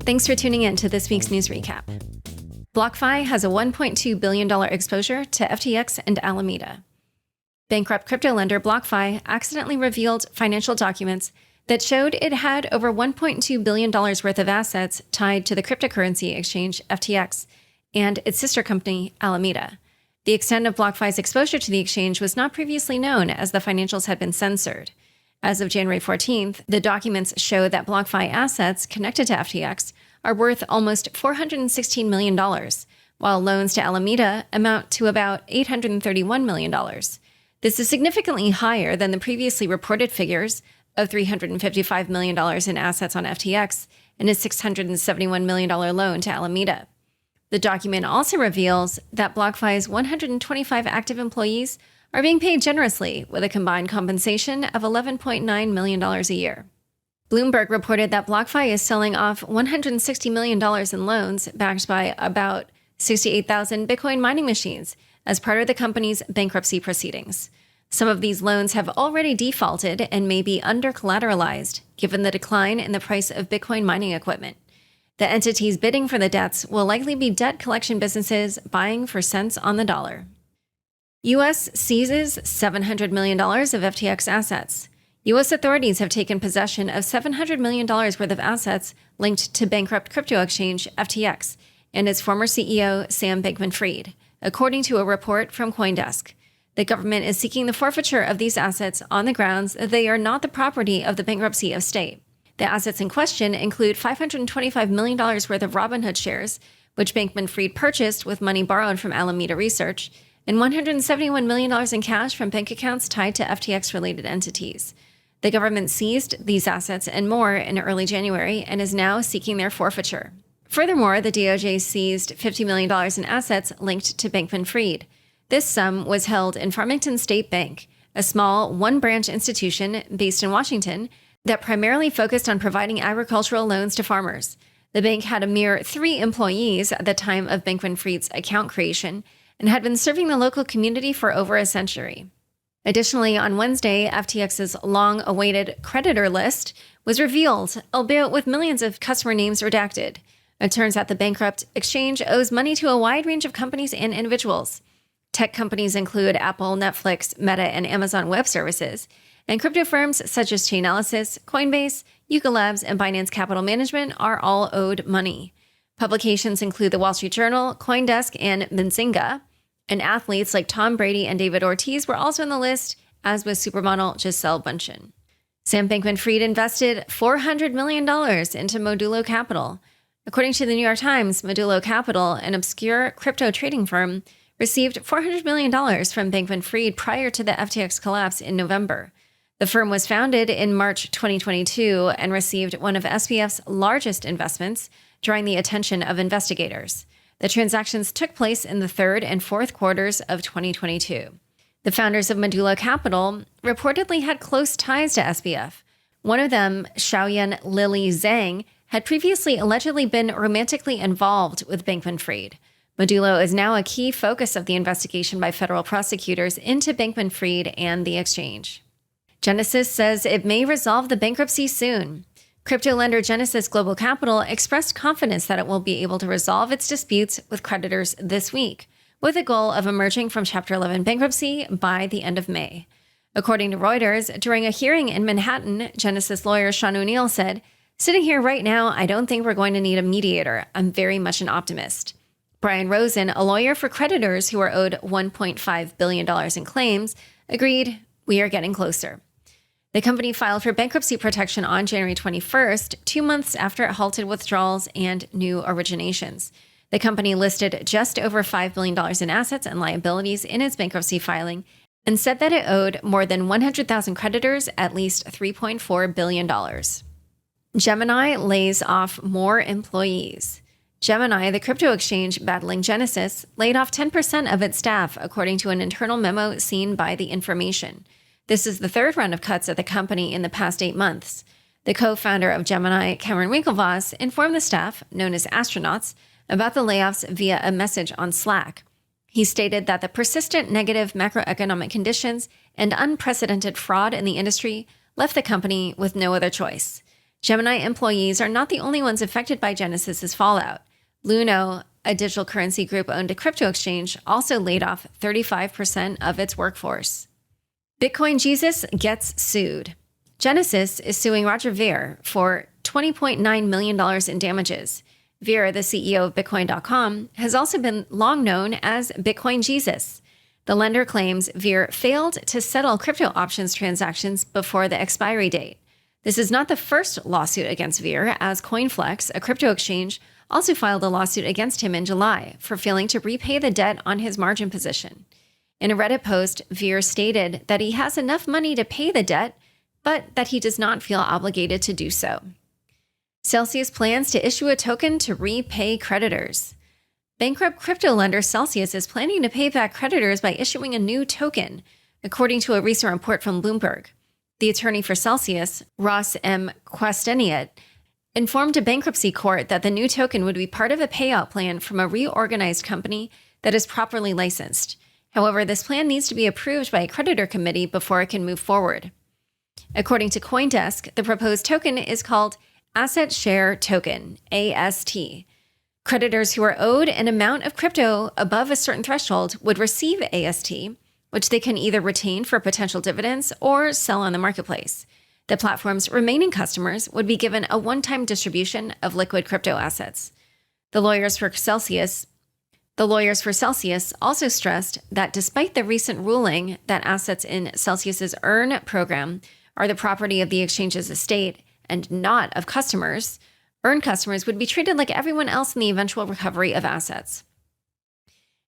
Thanks for tuning in to this week's news recap. BlockFi has a $1.2 billion exposure to FTX and Alameda. Bankrupt crypto lender BlockFi accidentally revealed financial documents that showed it had over $1.2 billion worth of assets tied to the cryptocurrency exchange FTX and its sister company, Alameda. The extent of BlockFi's exposure to the exchange was not previously known as the financials had been censored. As of January 14th, the documents show that BlockFi assets connected to FTX are worth almost $416 million, while loans to Alameda amount to about $831 million. This is significantly higher than the previously reported figures of $355 million in assets on FTX and a $671 million loan to Alameda. The document also reveals that BlockFi's 125 active employees are being paid generously with a combined compensation of $11.9 million a year. Bloomberg reported that BlockFi is selling off $160 million in loans backed by about 68,000 Bitcoin mining machines as part of the company's bankruptcy proceedings. Some of these loans have already defaulted and may be under-collateralized, given the decline in the price of Bitcoin mining equipment. The entities bidding for the debts will likely be debt collection businesses buying for cents on the dollar. U.S. seizes $700 million of FTX assets. U.S. authorities have taken possession of $700 million worth of assets linked to bankrupt crypto exchange FTX and its former CEO, Sam Bankman-Fried, according to a report from CoinDesk. The government is seeking the forfeiture of these assets on the grounds that they are not the property of the bankruptcy estate. The assets in question include $525 million worth of Robinhood shares, which Bankman-Fried purchased with money borrowed from Alameda Research, and $171 million in cash from bank accounts tied to FTX-related entities. The government seized these assets and more in early January and is now seeking their forfeiture. Furthermore, the DOJ seized $50 million in assets linked to Bankman-Fried. This sum was held in Farmington State Bank, a small one-branch institution based in Washington that primarily focused on providing agricultural loans to farmers. The bank had a mere 3 employees at the time of Bankman-Fried's account creation and had been serving the local community for over a century. Additionally, on Wednesday, FTX's long-awaited creditor list was revealed, albeit with millions of customer names redacted. It turns out the bankrupt exchange owes money to a wide range of companies and individuals. Tech companies include Apple, Netflix, Meta, and Amazon Web Services, and crypto firms such as Chainalysis, Coinbase, Yuga Labs, and Binance Capital Management are all owed money. Publications include The Wall Street Journal, CoinDesk, and Benzinga, and athletes like Tom Brady and David Ortiz were also on the list, as was supermodel Gisele Bündchen. Sam Bankman-Fried invested $400 million into Modulo Capital. According to the New York Times, Modulo Capital, an obscure crypto trading firm, received $400 million from Bankman-Fried prior to the FTX collapse in November. The firm was founded in March 2022 and received one of SBF's largest investments, drawing the attention of investigators. The transactions took place in the third and fourth quarters of 2022. The founders of Modulo Capital reportedly had close ties to SBF. One of them, Xiaoyan Lili Zhang, had previously allegedly been romantically involved with Bankman-Fried. Modulo is now a key focus of the investigation by federal prosecutors into Bankman-Fried and the exchange. Genesis says it may resolve the bankruptcy soon. Crypto lender Genesis Global Capital expressed confidence that it will be able to resolve its disputes with creditors this week, with the goal of emerging from Chapter 11 bankruptcy by the end of May. According to Reuters, during a hearing in Manhattan, Genesis lawyer Sean O'Neill said, "Sitting here right now, I don't think we're going to need a mediator. I'm very much an optimist." Brian Rosen, a lawyer for creditors who are owed $1.5 billion in claims, agreed, "We are getting closer." The company filed for bankruptcy protection on January 21st, 2 months after it halted withdrawals and new originations. The company listed just over $5 billion in assets and liabilities in its bankruptcy filing and said that it owed more than 100,000 creditors at least $3.4 billion. Gemini lays off more employees. Gemini, the crypto exchange battling Genesis, laid off 10% of its staff, according to an internal memo seen by The Information. This is the third round of cuts at the company in the past 8 months. The co-founder of Gemini, Cameron Winklevoss, informed the staff, known as astronauts, about the layoffs via a message on Slack. He stated that the persistent negative macroeconomic conditions and unprecedented fraud in the industry left the company with no other choice. Gemini employees are not the only ones affected by Genesis's fallout. Luno, a digital currency group-owned crypto exchange, also laid off 35% of its workforce. Bitcoin Jesus gets sued. Genesis is suing Roger Ver for $20.9 million in damages. Ver, the CEO of Bitcoin.com, has also been long known as Bitcoin Jesus. The lender claims Ver failed to settle crypto options transactions before the expiry date. This is not the first lawsuit against Ver, as CoinFlex, a crypto exchange, also filed a lawsuit against him in July for failing to repay the debt on his margin position. In a Reddit post, Ver stated that he has enough money to pay the debt, but that he does not feel obligated to do so. Celsius plans to issue a token to repay creditors. Bankrupt crypto lender Celsius is planning to pay back creditors by issuing a new token, according to a recent report from Bloomberg. The attorney for Celsius, Ross M. Quasteniet, informed a bankruptcy court that the new token would be part of a payout plan from a reorganized company that is properly licensed. However, this plan needs to be approved by a creditor committee before it can move forward. According to CoinDesk, the proposed token is called Asset Share Token, AST. Creditors who are owed an amount of crypto above a certain threshold would receive AST, which they can either retain for potential dividends or sell on the marketplace. The platform's remaining customers would be given a one-time distribution of liquid crypto assets. The lawyers for Celsius also stressed that despite the recent ruling that assets in Celsius's Earn program are the property of the exchange's estate and not of customers, Earn customers would be treated like everyone else in the eventual recovery of assets.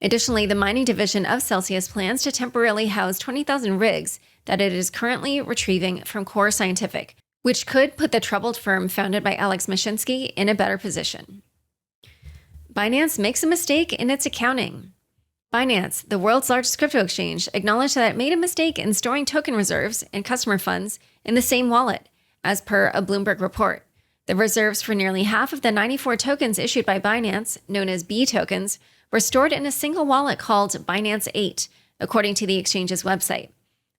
Additionally, the mining division of Celsius plans to temporarily house 20,000 rigs that it is currently retrieving from Core Scientific, which could put the troubled firm founded by Alex Mashinsky in a better position. Binance makes a mistake in its accounting. Binance, the world's largest crypto exchange, acknowledged that it made a mistake in storing token reserves and customer funds in the same wallet, as per a Bloomberg report. The reserves for nearly half of the 94 tokens issued by Binance, known as B tokens, were stored in a single wallet called Binance 8, according to the exchange's website.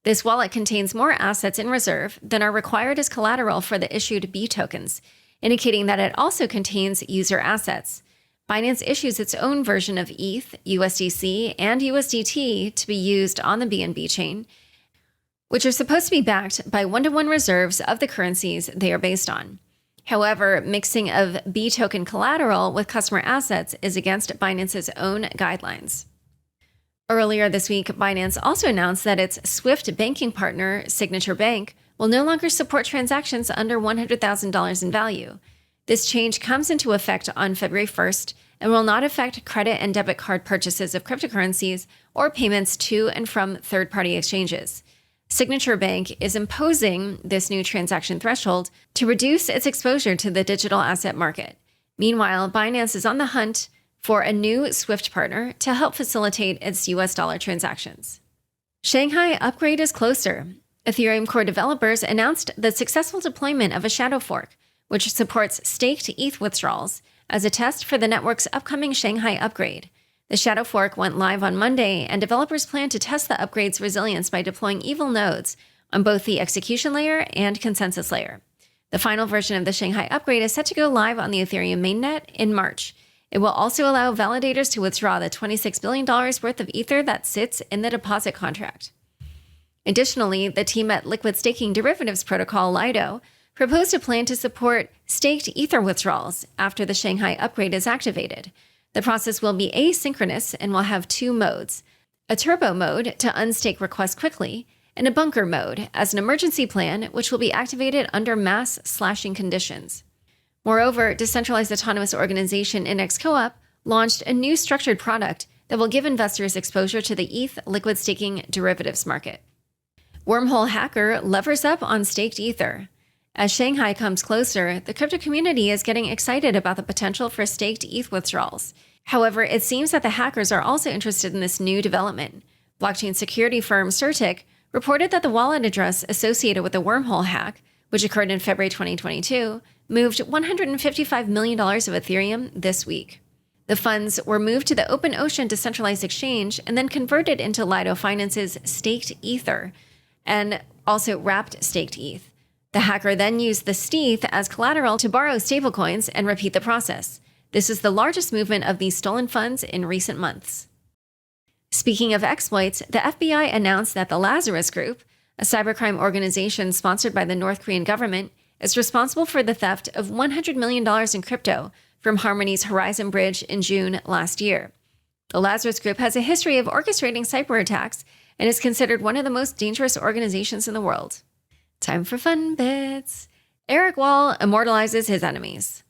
This wallet contains more assets in reserve than are required as collateral for the issued B tokens, indicating that it also contains user assets. Binance issues its own version of ETH, USDC, and USDT to be used on the BNB chain, which are supposed to be backed by one-to-one reserves of the currencies they are based on. However, mixing of B token collateral with customer assets is against Binance's own guidelines. Earlier this week, Binance also announced that its Swift banking partner, Signature Bank, will no longer support transactions under $100,000 in value. This change comes into effect on February 1st and will not affect credit and debit card purchases of cryptocurrencies or payments to and from third-party exchanges. Signature Bank is imposing this new transaction threshold to reduce its exposure to the digital asset market. Meanwhile, Binance is on the hunt for a new Swift partner to help facilitate its US dollar transactions. Shanghai upgrade is closer. Ethereum core developers announced the successful deployment of a shadow fork, which supports staked ETH withdrawals, as a test for the network's upcoming Shanghai upgrade. The shadow fork went live on Monday, and developers plan to test the upgrade's resilience by deploying evil nodes on both the execution layer and consensus layer. The final version of the Shanghai upgrade is set to go live on the Ethereum mainnet in March. It will also allow validators to withdraw the $26 billion worth of Ether that sits in the deposit contract. Additionally, the team at liquid staking derivatives protocol Lido proposed a plan to support staked Ether withdrawals after the Shanghai upgrade is activated. The process will be asynchronous and will have two modes: a turbo mode to unstake requests quickly, and a bunker mode as an emergency plan, which will be activated under mass slashing conditions. Moreover, decentralized autonomous organization Index Co-op launched a new structured product that will give investors exposure to the ETH liquid staking derivatives market. Wormhole hacker levers up on staked Ether. As Shanghai comes closer, the crypto community is getting excited about the potential for staked ETH withdrawals. However, it seems that the hackers are also interested in this new development. Blockchain security firm Certic reported that the wallet address associated with the wormhole hack, which occurred in February 2022, moved $155 million of Ethereum this week. The funds were moved to the Open Ocean decentralized exchange and then converted into Lido Finance's staked Ether and also wrapped staked ETH. The hacker then used the stETH as collateral to borrow stablecoins and repeat the process. This is the largest movement of these stolen funds in recent months. Speaking of exploits, the FBI announced that the Lazarus Group, a cybercrime organization sponsored by the North Korean government, is responsible for the theft of $100 million in crypto from Harmony's Horizon Bridge in June last year. The Lazarus Group has a history of orchestrating cyber attacks and is considered one of the most dangerous organizations in the world. Time for fun bits. Eric Wall immortalizes his enemies.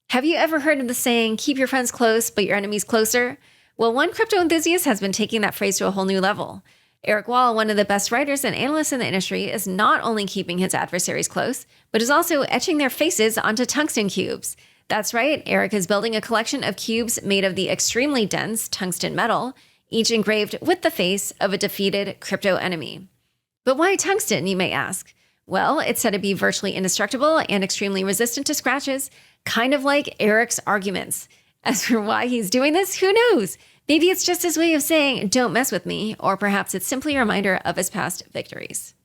Have you ever heard of the saying, keep your friends close, but your enemies closer? Well, one crypto enthusiast has been taking that phrase to a whole new level. Eric Wall, one of the best writers and analysts in the industry, is not only keeping his adversaries close, but is also etching their faces onto tungsten cubes. That's right, Eric is building a collection of cubes made of the extremely dense tungsten metal, each engraved with the face of a defeated crypto enemy. But why tungsten, you may ask? Well, it's said to be virtually indestructible and extremely resistant to scratches, kind of like Eric's arguments. As for why he's doing this, who knows? Maybe it's just his way of saying, don't mess with me, or perhaps it's simply a reminder of his past victories.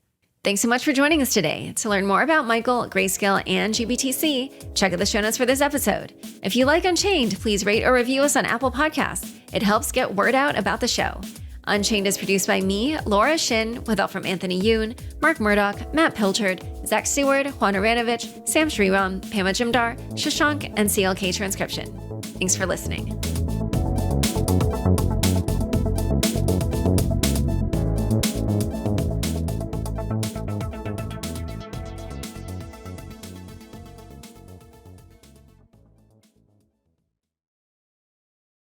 Thanks so much for joining us today. To learn more about Michael, Grayscale, and GBTC, check out the show notes for this episode. If you like Unchained, please rate or review us on Apple Podcasts. It helps get word out about the show. Unchained is produced by me, Laura Shin, with help from Anthony Yoon, Mark Murdoch, Matt Pilchard, Zach Seward, Juan Aranovich, Sam Sriram, Pama Jimdar, Shashank, and CLK Transcription. Thanks for listening.